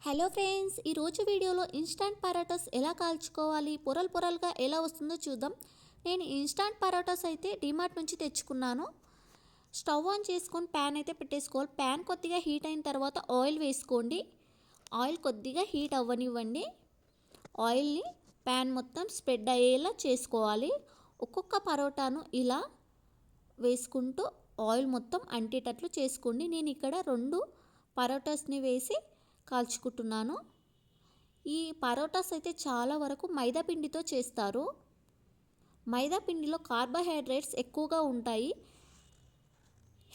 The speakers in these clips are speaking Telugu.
హలో ఫ్రెండ్స్, ఈరోజు వీడియోలో ఇన్స్టాంట్ పరోటాస్ ఎలా కాల్చుకోవాలి, పొరలు పొరలుగా ఎలా వస్తుందో చూద్దాం. నేను ఇన్స్టాంట్ పరోటాస్ అయితే డిమార్ట్ నుంచి తెచ్చుకున్నాను. స్టవ్ ఆన్ చేసుకొని ప్యాన్ అయితే పెట్టేసుకోవాలి. ప్యాన్ కొద్దిగా హీట్ అయిన తర్వాత ఆయిల్ వేసుకోండి. ఆయిల్ కొద్దిగా హీట్ అవ్వనివ్వండి. ఆయిల్ని ప్యాన్ మొత్తం స్ప్రెడ్ అయ్యేలా చేసుకోవాలి. ఒక్కొక్క పరోటాను ఇలా వేసుకుంటూ ఆయిల్ మొత్తం అంటేటట్లు చేసుకోండి. నేను ఇక్కడ 2 పరోటాస్ని వేసి కాల్చుకుంటున్నాను. ఈ పరోటాస్ అయితే చాలా వరకు మైదా పిండితో చేస్తారు. మైదా పిండిలో కార్బోహైడ్రేట్స్ ఎక్కువగా ఉంటాయి.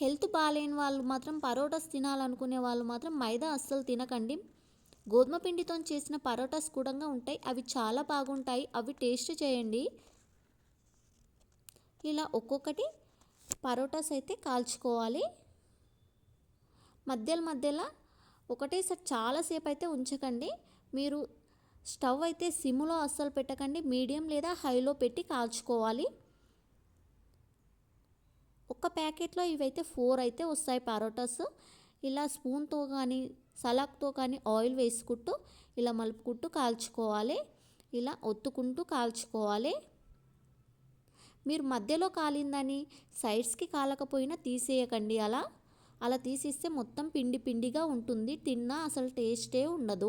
హెల్త్ బాగాలేని వాళ్ళు మాత్రం, పరోటాస్ తినాలనుకునే వాళ్ళు మాత్రం మైదా అస్సలు తినకండి. గోధుమ పిండితో చేసిన పరోటాస్ కూడా ఉంటాయి, అవి చాలా బాగుంటాయి. అవి టేస్ట్ చేయండి. ఇలా ఒక్కొక్కటి పరోటాస్ అయితే కాల్చుకోవాలి. మధ్యలో ఒకటేసారి చాలాసేపు అయితే ఉంచకండి. మీరు స్టవ్ అయితే సిమ్లో అస్సలు పెట్టకండి, మీడియం లేదా హైలో పెట్టి కాల్చుకోవాలి. ఒక ప్యాకెట్లో ఇవైతే 4 అయితే వస్తాయి పరోటాస్. ఇలా స్పూన్తో కానీ సలాక్తో కానీ ఆయిల్ వేసుకుంటూ ఇలా మలుపుకుంటూ కాల్చుకోవాలి. ఇలా ఒత్తుకుంటూ కాల్చుకోవాలి. మీరు మధ్యలో కాలిందని సైడ్స్కి కాలకపోయినా తీసేయకండి. అలా తీసేస్తే మొత్తం పిండి పిండిగా ఉంటుంది, తిన్నా అసలు టేస్టే ఉండదు.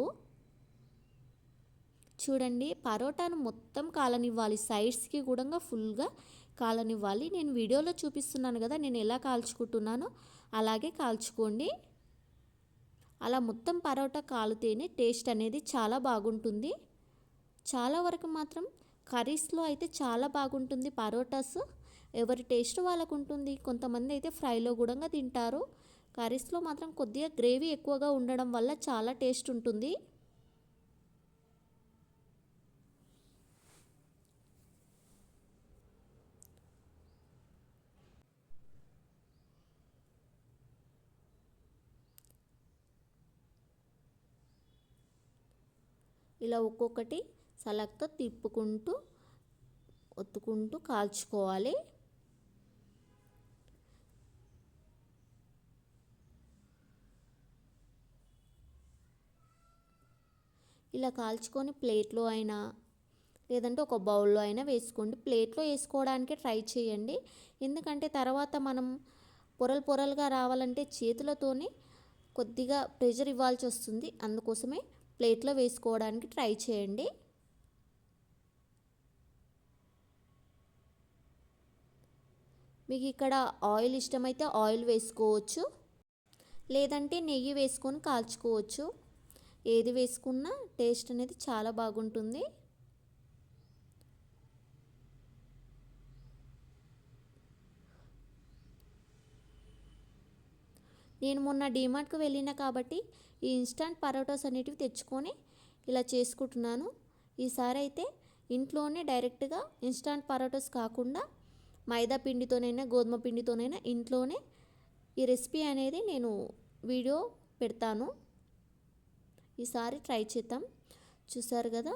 చూడండి, పరోటాను మొత్తం కాలనివ్వాలి, సైడ్స్కి కూడా ఫుల్గా కాలనివ్వాలి. నేను వీడియోలో చూపిస్తున్నాను కదా, నేను ఎలా కాల్చుకుంటున్నానో అలాగే కాల్చుకోండి. అలా మొత్తం పరోటా కాలితేనే టేస్ట్ అనేది చాలా బాగుంటుంది. చాలా వరకు మాత్రం కర్రీస్లో అయితే చాలా బాగుంటుంది పరోటాస్. ఎవరి టేస్ట్ వాళ్ళకు ఉంటుంది. కొంతమంది అయితే ఫ్రైలో కూడా తింటారు. కర్రీస్లో మాత్రం కొద్దిగా గ్రేవీ ఎక్కువగా ఉండడం వల్ల చాలా టేస్ట్ ఉంటుంది. ఇలా ఒక్కొక్కటి సలక్తో తిప్పుకుంటూ ఒత్తుకుంటూ కాల్చుకోవాలి. ఇలా కాల్చుకొని ప్లేట్లో అయినా లేదంటే ఒక బౌల్లో అయినా వేసుకోండి. ప్లేట్లో వేసుకోవడానికి ట్రై చేయండి, ఎందుకంటే తర్వాత మనం పొరలు పొరలుగా రావాలంటే చేతులతోనే కొద్దిగా ప్రెషర్ ఇవ్వాల్సి వస్తుంది. అందుకోసమే ప్లేట్లో వేసుకోవడానికి ట్రై చేయండి. మీకు ఇక్కడ ఆయిల్ ఇష్టమైతే ఆయిల్ వేసుకోవచ్చు, లేదంటే నెయ్యి వేసుకొని కాల్చుకోవచ్చు. ఏది వేసుకున్నా టేస్ట్ అనేది చాలా బాగుంటుంది. నేను మొన్న డీమార్ట్కి వెళ్ళిన కాబట్టి ఈ ఇన్స్టాంట్ పరోటాస్ అనేటివి తెచ్చుకొని ఇలా చేసుకుంటున్నాను. ఈసారి అయితే ఇంట్లోనే డైరెక్ట్గా ఇన్స్టాంట్ పరోటాస్ కాకుండా మైదా పిండితోనైనా గోధుమ పిండితోనైనా ఇంట్లోనే ఈ రెసిపీ అనేది నేను వీడియో పెడతాను. ఈసారి ట్రై చేద్దాం. చూసారు కదా,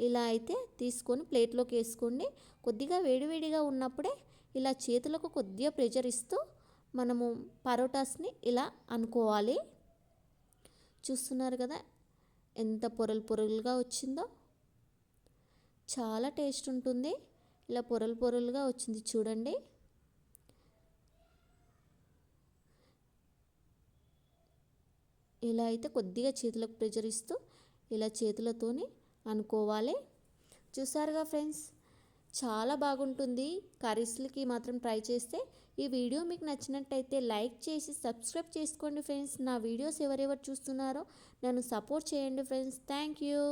ఇలా అయితే తీసుకొని ప్లేట్లోకి వేసుకోండి. కొద్దిగా వేడివేడిగా ఉన్నప్పుడే ఇలా చేతులకు కొద్దిగా ప్రెషర్ ఇస్తూ మనము పరోటాస్ని ఇలా అనుకోవాలి. చూస్తున్నారు కదా ఎంత పొరలు పొరలుగా వచ్చిందో, చాలా టేస్ట్ ఉంటుంది. ఇలా పొరలు పొరలుగా వచ్చింది చూడండి. ఇలా అయితే కొద్దిగా చేతులకు ప్రెషర్ ఇస్తూ ఇలా చేతులతోని అనుకోవాలి. చూసారుగా ఫ్రెండ్స్, చాలా బాగుంటుంది. కర్రీస్లకి మాత్రం ట్రై చేస్తే. ఈ వీడియో మీకు నచ్చినట్టయితే లైక్ చేసి సబ్స్క్రైబ్ చేసుకోండి ఫ్రెండ్స్. నా వీడియోస్ ఎవరెవరు చూస్తున్నారో నన్ను సపోర్ట్ చేయండి ఫ్రెండ్స్. Thank you.